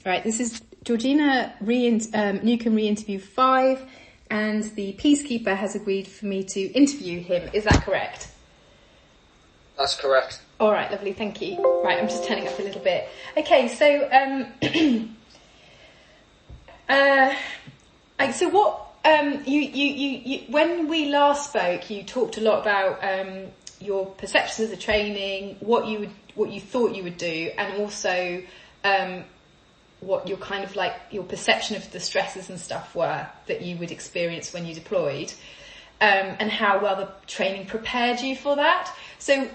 Right, this is Georgina Newcombe re-interview 5, and the Peacekeeper has agreed for me to interview him. Is that correct? That's correct. All right, lovely, thank you. Right, I'm just turning up a little bit. Okay, so so what? You when we last spoke, you talked a lot about your perceptions of the training, what you thought you would do, and also what your kind of like your perception of the stresses and stuff were that you would experience when you deployed, and how well the training prepared you for that. So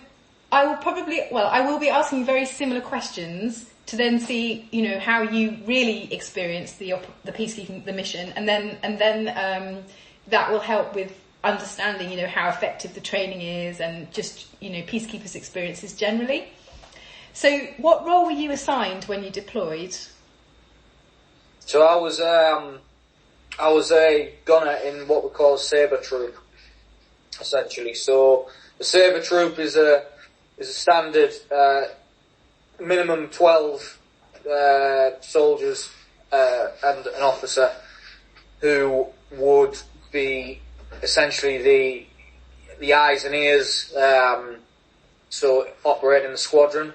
I will be asking you very similar questions to then see, how you really experience the peacekeeping, the mission, and then that will help with understanding, how effective the training is and just, peacekeepers' experiences generally. So what role were you assigned when you deployed? So I was a gunner in what we call a Sabre Troop, essentially. So the Sabre Troop is a standard minimum 12 soldiers and an officer who would be essentially the eyes and ears, so operate in the squadron,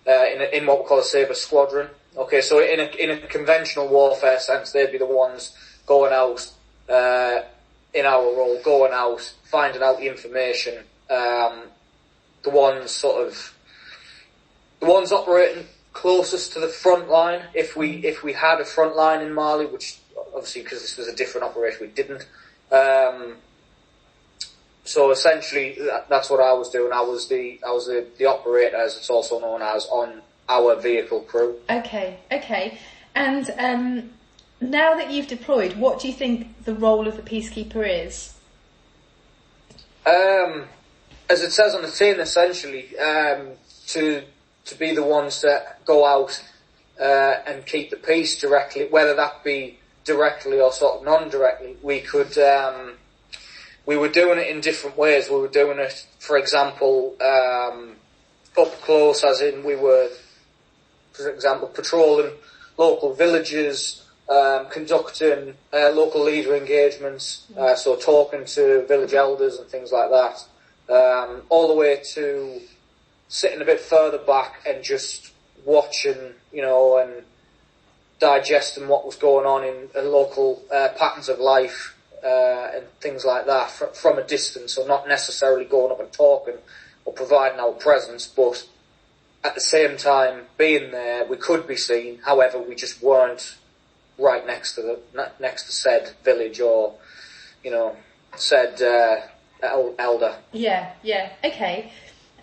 in what we call a Sabre Squadron. Okay, so in a conventional warfare sense, they'd be the ones going out, in our role, going out, finding out the information, the ones operating closest to the front line. If we had a front line in Mali, which obviously because this was a different operation, we didn't. So essentially, that's what I was doing. I was the operator, as it's also known as, on our vehicle crew. Okay. And now that you've deployed, what do you think the role of the peacekeeper is? As it says on the tin, essentially, to be the ones that go out and keep the peace directly, whether that be directly or sort of non-directly. We were doing it in different ways. We were doing it, for example, up close, as in we were, for example, patrolling local villages, conducting local leader engagements, so talking to village elders and things like that, all the way to sitting a bit further back and just watching, and digesting what was going on in local patterns of life and things like that from a distance, so not necessarily going up and talking or providing our presence, but at the same time being there. We could be seen, however, we just weren't right next to said village or, said elder. Yeah, okay.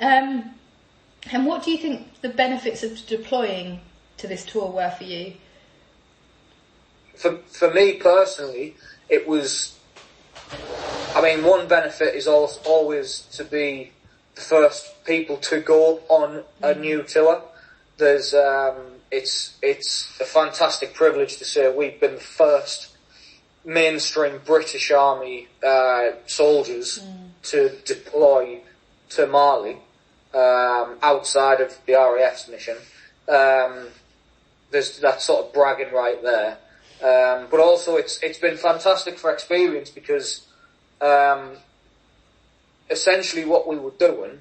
And what do you think the benefits of deploying to this tour were for you? For me personally, it was, one benefit is always to be the first people to go on a new tour. There's, it's a fantastic privilege to say we've been the first mainstream British Army soldiers to deploy to Mali, outside of the RAF's mission. There's that sort of bragging right there. But also it's been fantastic for experience because, essentially what we were doing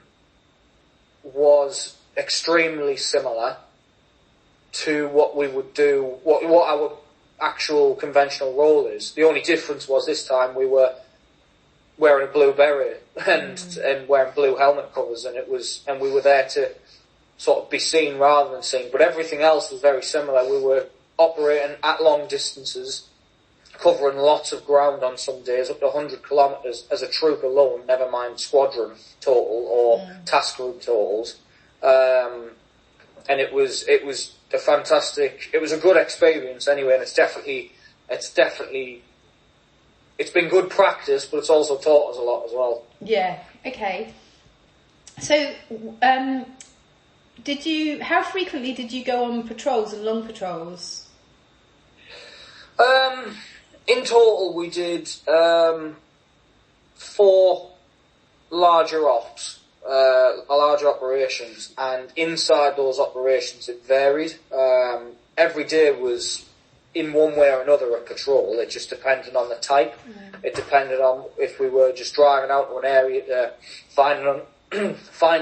was extremely similar to what we would do, what our actual conventional role is. The only difference was this time we were wearing a blue beret and wearing blue helmet covers, and we were there to sort of be seen rather than seen. But everything else was very similar. We were operating at long distances, covering lots of ground on some days, up to 100 kilometres as a troop alone, never mind squadron total or task group totals. And it was a good experience anyway, and it's been good practice, but it's also taught us a lot as well. Yeah, okay. So, how frequently did you go on patrols and long patrols? In total, we did 4 larger operations, and inside those operations it varied. every day was in one way or another a patrol. It just depended on the type. It depended on if we were just driving out to an area to find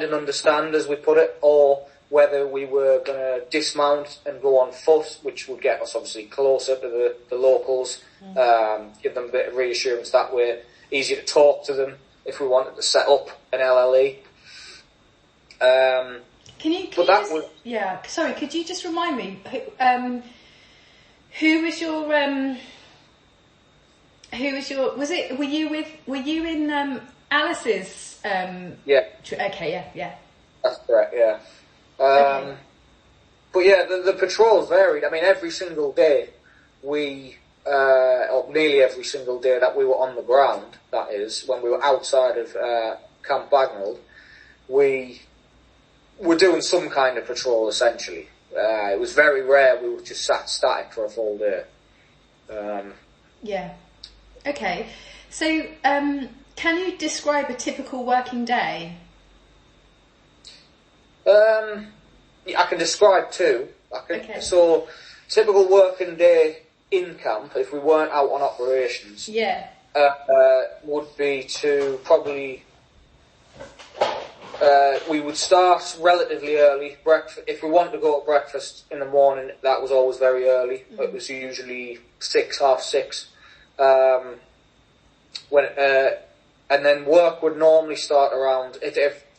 and understand, as we put it, or whether we were going to dismount and go on foot, which would get us obviously closer to the locals, give them a bit of reassurance that way, easier to talk to them if we wanted to set up an LLE. Could you just remind me, who was your, were you in Alice's, yeah. Okay, yeah. That's correct, yeah. Okay. But yeah, the patrols varied. I mean, every single day or nearly every single day that we were on the ground, that is, when we were outside of Camp Bagnall, we were doing some kind of patrol, essentially. It was very rare we were just sat static for a full day. Yeah. Okay. So, can you describe a typical working day? I can describe two. Okay. So, typical working day in camp, if we weren't out on operations, would be to probably we would start relatively early. If we wanted to go to breakfast in the morning, that was always very early. It was usually 6, half 6. And then work would normally start around,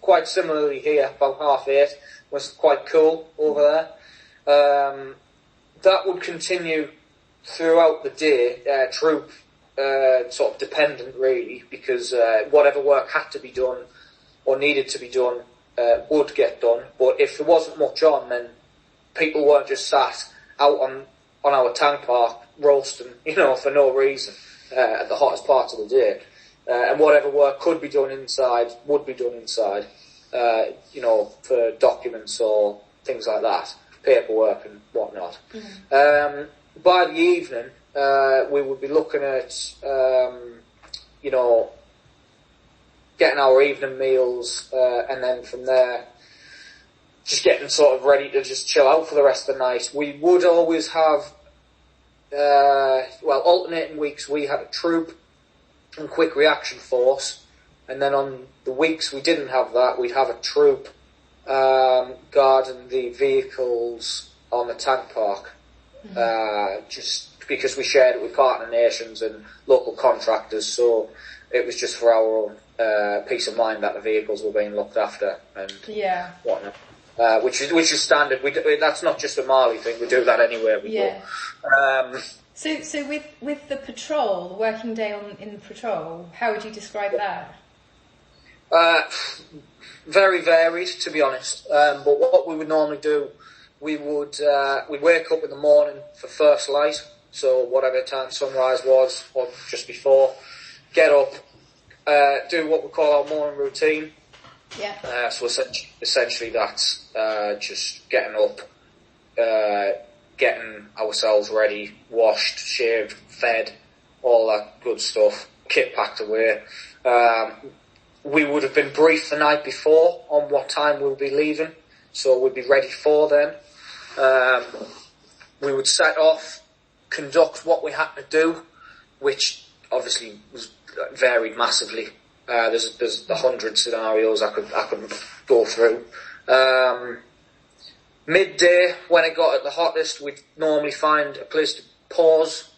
quite similarly here, about half 8. Was quite cool over there. That would continue throughout the day, troop sort of dependent really, because whatever work had to be done or needed to be done would get done. But if there wasn't much on, then people weren't just sat out on our tank park roasting, for no reason at the hottest parts of the day. And whatever work could be done inside would be done inside. For documents or things like that, paperwork and whatnot. By the evening, we would be looking at, getting our evening meals, and then from there, just getting sort of ready to just chill out for the rest of the night. We would always have, alternating weeks, we had a troop and quick reaction force. And then on the weeks we didn't have that, we'd have a troop guarding the vehicles on the tank park. Just because we shared it with partner nations and local contractors, so it was just for our own peace of mind that the vehicles were being looked after and whatnot. Which is standard. That's not just a Mali thing. We do that anywhere we go. So with the patrol, the working day in the patrol, how would you describe that? Very varied, to be honest. But what we would normally do, we'd wake up in the morning for first light, so whatever time sunrise was, or just before, get up, do what we call our morning routine. Yeah. So essentially that's just getting up, getting ourselves ready, washed, shaved, fed, all that good stuff, kit packed away. We would have been briefed the night before on what time we'll be leaving, so we'd be ready for then. We would set off, conduct what we had to do, which obviously was varied massively. There's 100 scenarios I could go through. Midday, when it got at the hottest, we'd normally find a place to pause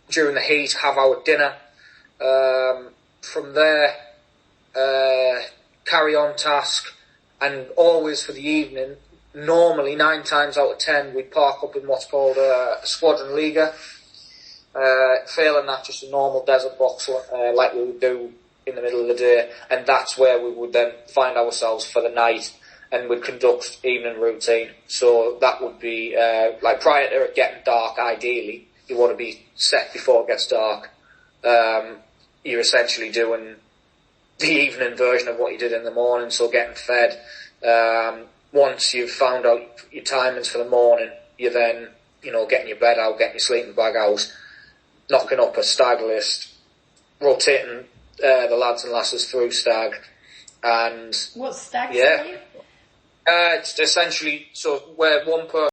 during the heat, have our dinner. From there, carry on task, and always for the evening, normally 9 times out of 10, we'd park up in what's called a squadron liga. Failing that, just a normal desert box like we would do in the middle of the day, and that's where we would then find ourselves for the night and would conduct evening routine. So that would be prior to it getting dark. Ideally, you want to be set before it gets dark. You're essentially doing the evening version of what you did in the morning, so getting fed. Once you've found out your timings for the morning, you're then, getting your bed out, getting your sleeping bag out, knocking up a stag list, rotating the lads and lasses through stag. And what's stag? Yeah. It's essentially, so where one person